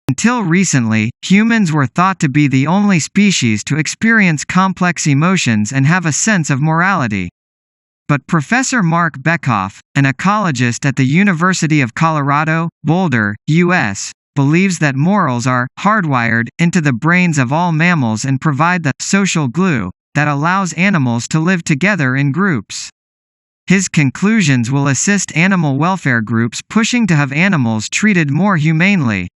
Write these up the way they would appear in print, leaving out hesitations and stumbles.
Until recently, humans were thought to be the only species to experience complex emotions and have a sense of morality. But Professor Mark Bekoff, an ecologist at the University of Colorado, Boulder, U.S., believes that morals are hardwired into the brains of all mammals and provide the social glue that allows animals to live together in groups. His conclusions will assist animal welfare groups pushing to have animals treated more humanely.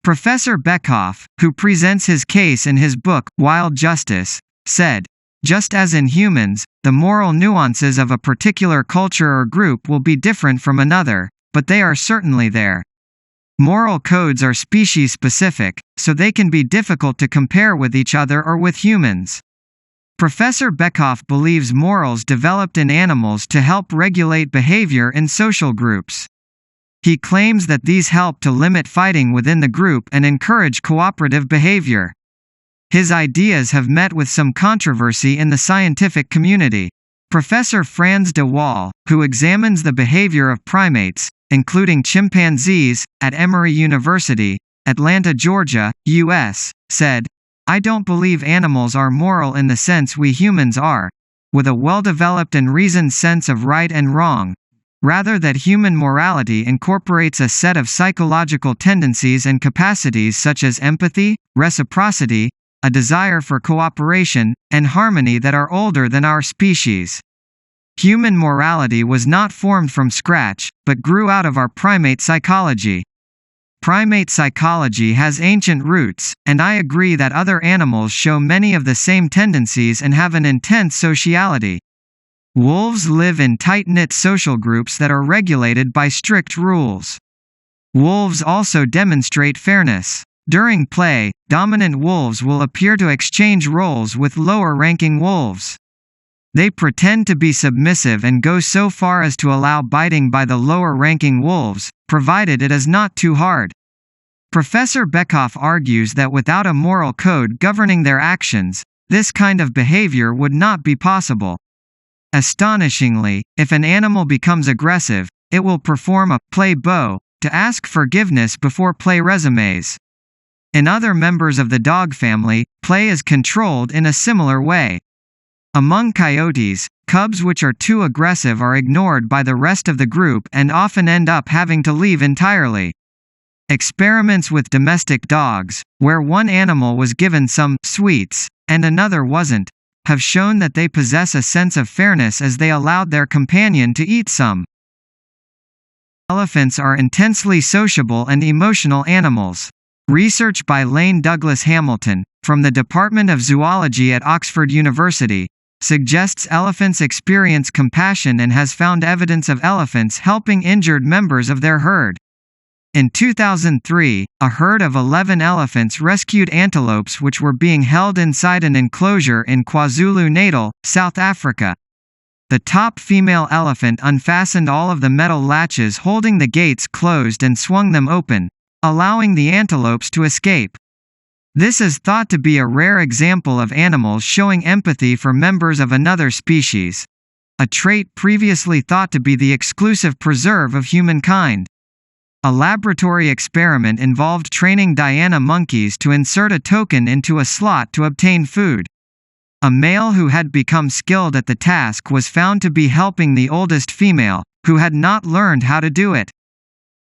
Professor Bekoff, who presents his case in his book, Wild Justice, said, "Just as in humans, the moral nuances of a particular culture or group will be different from another, but they are certainly there. Moral codes are species-specific, so they can be difficult to compare with each other or with humans." Professor Bekoff believes morals developed in animals to help regulate behavior in social groups. He claims that these help to limit fighting within the group and encourage cooperative behavior. His ideas have met with some controversy in the scientific community. Professor Franz de Waal, who examines the behavior of primates, including chimpanzees, at Emory University, Atlanta, Georgia, U.S., said, "I don't believe animals are moral in the sense we humans are, with a well-developed and reasoned sense of right and wrong. Rather that human morality incorporates a set of psychological tendencies and capacities such as empathy, reciprocity, a desire for cooperation, and harmony that are older than our species. Human morality was not formed from scratch, but grew out of our primate psychology. Primate psychology has ancient roots, and I agree that other animals show many of the same tendencies and have an intense sociality. Wolves live in tight-knit social groups that are regulated by strict rules. Wolves also demonstrate fairness. During play, dominant wolves will appear to exchange roles with lower-ranking wolves. They pretend to be submissive and go so far as to allow biting by the lower-ranking wolves, provided it is not too hard. Professor Bekoff argues that without a moral code governing their actions, this kind of behavior would not be possible. Astonishingly, if an animal becomes aggressive, it will perform a play bow to ask forgiveness before play resumes. In other members of the dog family, play is controlled in a similar way. Among coyotes, cubs which are too aggressive are ignored by the rest of the group and often end up having to leave entirely. Experiments with domestic dogs, where one animal was given some sweets and another wasn't, have shown that they possess a sense of fairness as they allowed their companion to eat some. Elephants are intensely sociable and emotional animals. Research by Lane Douglas Hamilton, from the Department of Zoology at Oxford University, suggests elephants experience compassion and has found evidence of elephants helping injured members of their herd. In 2003, a herd of 11 elephants rescued antelopes which were being held inside an enclosure in KwaZulu-Natal, South Africa. The top female elephant unfastened all of the metal latches holding the gates closed and swung them open, allowing the antelopes to escape. This is thought to be a rare example of animals showing empathy for members of another species, a trait previously thought to be the exclusive preserve of humankind. A laboratory experiment involved training Diana monkeys to insert a token into a slot to obtain food. A male who had become skilled at the task was found to be helping the oldest female, who had not learned how to do it.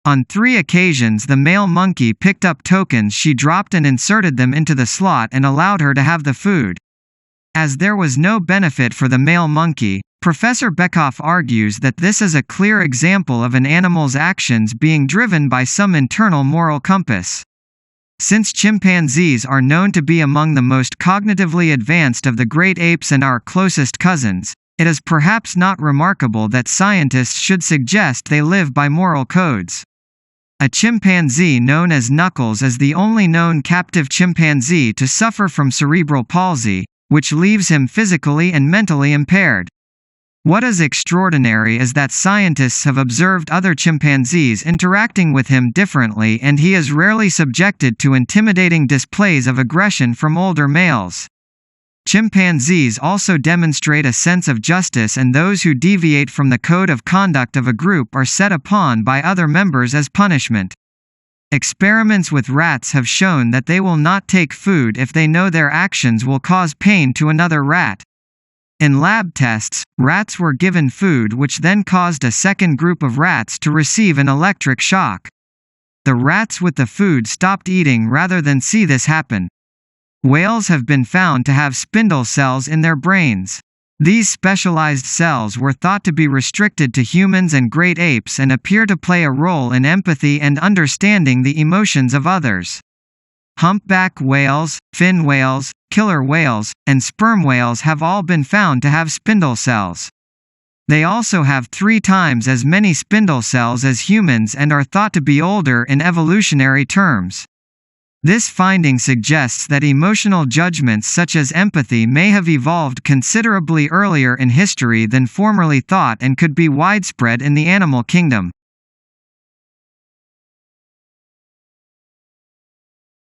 On 3 occasions the male monkey picked up tokens she dropped and inserted them into the slot and allowed her to have the food. As there was no benefit for the male monkey, Professor Bekoff argues that this is a clear example of an animal's actions being driven by some internal moral compass. Since chimpanzees are known to be among the most cognitively advanced of the great apes and our closest cousins, it is perhaps not remarkable that scientists should suggest they live by moral codes. A chimpanzee known as Knuckles is the only known captive chimpanzee to suffer from cerebral palsy, which leaves him physically and mentally impaired. What is extraordinary is that scientists have observed other chimpanzees interacting with him differently, and he is rarely subjected to intimidating displays of aggression from older males. Chimpanzees also demonstrate a sense of justice, and those who deviate from the code of conduct of a group are set upon by other members as punishment. Experiments with rats have shown that they will not take food if they know their actions will cause pain to another rat. In lab tests, rats were given food which then caused a second group of rats to receive an electric shock. The rats with the food stopped eating rather than see this happen. Whales have been found to have spindle cells in their brains. These specialized cells were thought to be restricted to humans and great apes and appear to play a role in empathy and understanding the emotions of others. Humpback whales, fin whales, killer whales, and sperm whales have all been found to have spindle cells. They also have 3 times as many spindle cells as humans and are thought to be older in evolutionary terms. This finding suggests that emotional judgments such as empathy may have evolved considerably earlier in history than formerly thought and could be widespread in the animal kingdom.